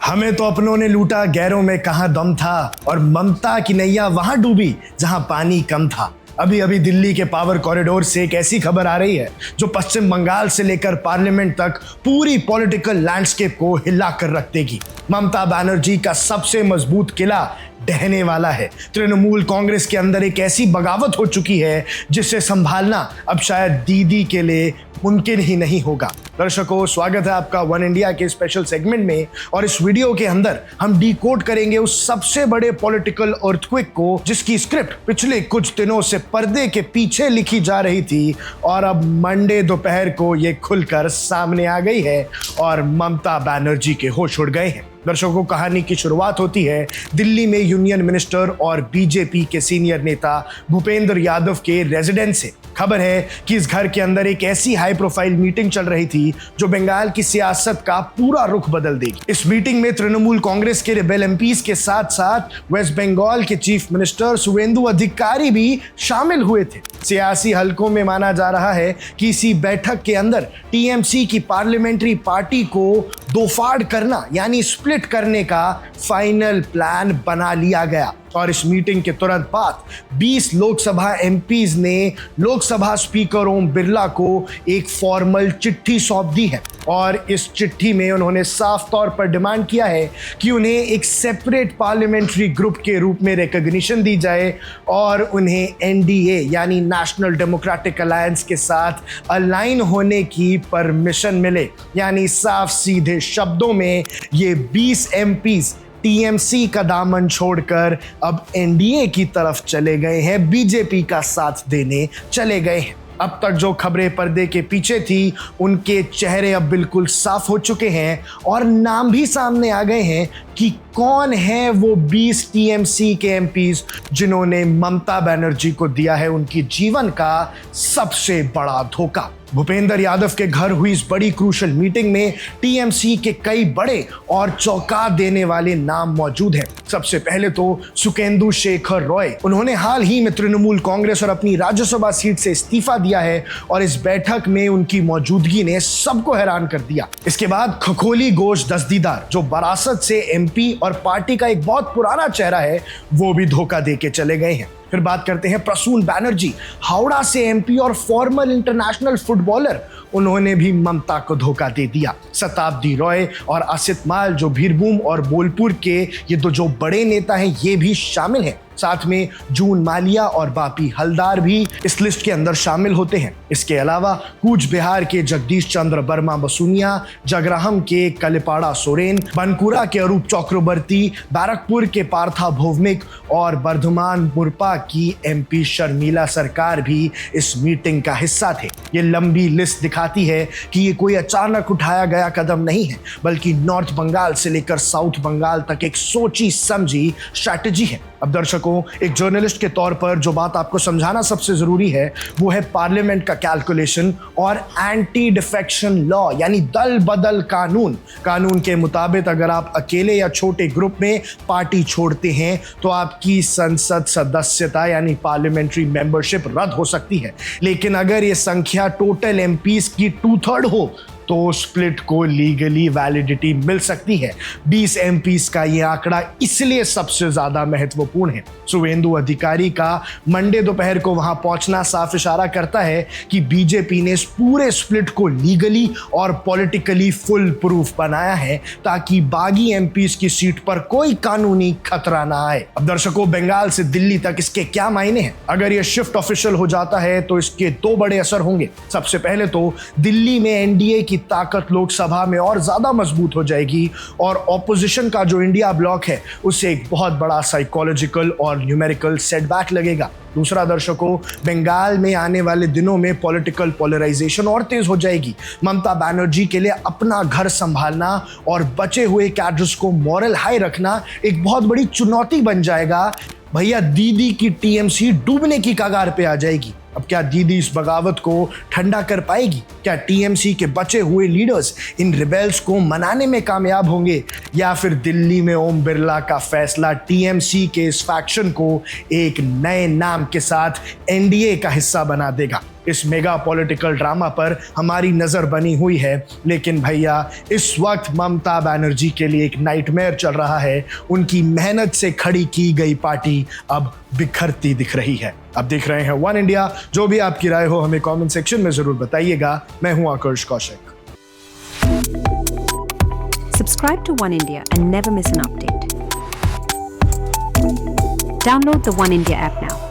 हमें तो अपनों ने लूटा, गैरों में कहाँ दम था, और ममता की नैया वहां डूबी जहां पानी कम था। अभी अभी दिल्ली के पावर कॉरिडोर से एक ऐसी खबर आ रही है जो पश्चिम बंगाल से लेकर पार्लियामेंट तक पूरी पॉलिटिकल लैंडस्केप को हिला कर रख देगी। ममता बनर्जी का सबसे मजबूत किला ढहने वाला है। तृणमूल कांग्रेस के अंदर एक ऐसी बगावत हो चुकी है जिसे संभालना अब शायद दीदी के लिए मुमकिन ही नहीं होगा। दर्शकों, स्वागत है आपका वन इंडिया के स्पेशल सेगमेंट में, और इस वीडियो के अंदर हम डिकोड करेंगे उस सबसे बड़े पॉलिटिकल अर्थक्वेक को जिसकी स्क्रिप्ट पिछले कुछ दिनों से पर्दे के पीछे लिखी जा रही थी और अब मंडे दोपहर को ये खुलकर सामने आ गई है और ममता बनर्जी के होश उड़ गए हैं। दर्शकों, कहानी की शुरुआत होती है दिल्ली में यूनियन मिनिस्टर और बीजेपी के सीनियर नेता भूपेंद्र यादव के रेजिडेंस से। खबर है कि इस घर के अंदर एक ऐसी हाई प्रोफाइल मीटिंग चल रही थी जो बंगाल की सियासत का पूरा रुख बदल देगी। इस मीटिंग में तृणमूल कांग्रेस के रेबेल एमपीज के साथ साथ वेस्ट बंगाल के चीफ मिनिस्टर शुवेंदु अधिकारी भी शामिल हुए थे। सियासी हलकों में माना जा रहा है कि इसी बैठक के अंदर टीएमसी की पार्लियामेंट्री पार्टी को दोफाड़ करना यानी स्प्लिट करने का फाइनल प्लान बना लिया गया। और इस मीटिंग के तुरंत बाद 20 लोकसभा एमपीज ने लोकसभा स्पीकर ओम बिरला को एक फॉर्मल चिट्ठी सौंप दी है और इस चिट्ठी में उन्होंने साफ तौर पर डिमांड किया है कि उन्हें एक सेपरेट पार्लियामेंट्री ग्रुप के रूप में रिकॉग्निशन दी जाए और उन्हें एनडीए यानी नेशनल डेमोक्रेटिक अलायंस के साथ अलाइन होने की परमिशन मिले। यानी साफ सीधे शब्दों में ये 20 एमपीज टीएमसी का दामन छोड़कर अब एनडीए की तरफ चले गए हैं, बीजेपी का साथ देने चले गए हैं। अब तक जो खबरें पर्दे के पीछे थी उनके चेहरे अब बिल्कुल साफ हो चुके हैं और नाम भी सामने आ गए हैं कि कौन है वो 20 टीएमसी के एमपीज जिन्होंने ममता बनर्जी को दिया है उनकी जीवन का सबसे बड़ा धोखा। भूपेंद्र यादव के घर हुई इस बड़ी क्रूशल मीटिंग में टीएमसी के कई बड़े और चौंका देने वाले नाम मौजूद हैं। सबसे पहले तो सुखेंदु शेखर रॉय, उन्होंने हाल ही में तृणमूल कांग्रेस और अपनी राज्यसभा सीट से इस्तीफा दिया है और इस बैठक में उनकी मौजूदगी ने सबको हैरान कर दिया। इसके बाद खखोली घोष दस्तीदार, जो बरासत से एमपी और पार्टी का एक बहुत पुराना चेहरा है, वो भी धोखा दे के चले गए हैं। फिर बात करते हैं प्रसून बैनर्जी, हावड़ा से एमपी और फॉर्मल इंटरनेशनल फुटबॉलर, उन्होंने भी ममता को धोखा दे दिया। शताब्दी रॉय और असित माल, जो भीरभूम और बोलपुर के ये दो जो बड़े नेता हैं, ये भी शामिल हैं। साथ में जून मालिया और बापी हलदार भी इस लिस्ट के अंदर शामिल होते हैं। इसके अलावा कूच बिहार के जगदीश चंद्र वर्मा बसुनिया, जगराहम के कलिपाड़ा सोरेन, बनकुरा के अरूप चक्रवर्ती, बैरकपुर के पार्था भौमिक और बर्धमान मुरपा की एमपी शर्मिला सरकार भी इस मीटिंग का हिस्सा थे। ये लंबी लिस्ट दिखाती है कि ये कोई अचानक उठाया गया कदम नहीं है, बल्कि नॉर्थ बंगाल से लेकर साउथ बंगाल तक एक सोची समझी स्ट्रैटेजी है। अब दर्शकों, एक जर्नलिस्ट के तौर पर जो बात आपको समझाना सबसे जरूरी है वो है पार्लियामेंट का कैलकुलेशन और एंटी डिफेक्शन लॉ यानी दल बदल कानून के मुताबिक अगर आप अकेले या छोटे ग्रुप में पार्टी छोड़ते हैं तो आपकी संसद सदस्यता यानी पार्लियामेंट्री मेंबरशिप रद्द हो सकती है। लेकिन अगर ये संख्या टोटल एमपीज की 2/3 हो तो स्प्लिट को लीगली वैलिडिटी मिल सकती है। 20 एमपीज का ये आंकड़ा इसलिए सबसे ज्यादा महत्वपूर्ण है। शुवेंदु अधिकारी का मंडे दोपहर को वहां पहुंचना साफ इशारा करता है कि बीजेपी ने इस पूरे स्प्लिट को लीगली और पॉलिटिकली फुल प्रूफ बनाया है ताकि बागी एमपीज की सीट पर कोई कानूनी खतरा ना आए। अब दर्शकों, बंगाल से दिल्ली तक इसके क्या मायने हैं? अगर ये शिफ्ट ऑफिशियल हो जाता है तो इसके 2 बड़े असर होंगे। सबसे पहले तो दिल्ली में एनडीए की ताकत लोकसभा में और ज्यादा मजबूत हो जाएगी और ऑपोजिशन का जो इंडिया ब्लॉक है उसे एक बहुत बड़ा साइकोलॉजिकल और न्यूमेरिकल सेटबैक लगेगा। दूसरा दर्शकों, बंगाल में आने वाले दिनों में पॉलिटिकल पोलराइजेशन और तेज हो जाएगी। ममता बनर्जी के लिए अपना घर संभालना और बचे हुए कैडर्स को मॉरल हाई रखना एक बहुत बड़ी चुनौती बन जाएगा। भैया, दीदी की टीएमसी डूबने की कगार पे आ जाएगी। अब क्या दीदी इस बगावत को ठंडा कर पाएगी? क्या टीएमसी के बचे हुए लीडर्स इन रिबेल्स को मनाने में कामयाब होंगे, या फिर दिल्ली में ओम बिरला का फैसला टीएमसी के इस फैक्शन को एक नए नाम के साथ एनडीए का हिस्सा बना देगा? इस मेगा पॉलिटिकल ड्रामा पर हमारी नजर बनी हुई है, लेकिन भैया इस वक्त ममता बनर्जी के लिए एक नाइटमेयर चल रहा है। उनकी मेहनत से खड़ी की गई पार्टी अब बिखरती दिख रही है। अब देख रहे हैं वन इंडिया। जो भी आपकी राय हो हमें कमेंट सेक्शन में जरूर बताइएगा। मैं हूं आकर्ष Kaushik. Subscribe to One India and never miss an update. Download the One India app now.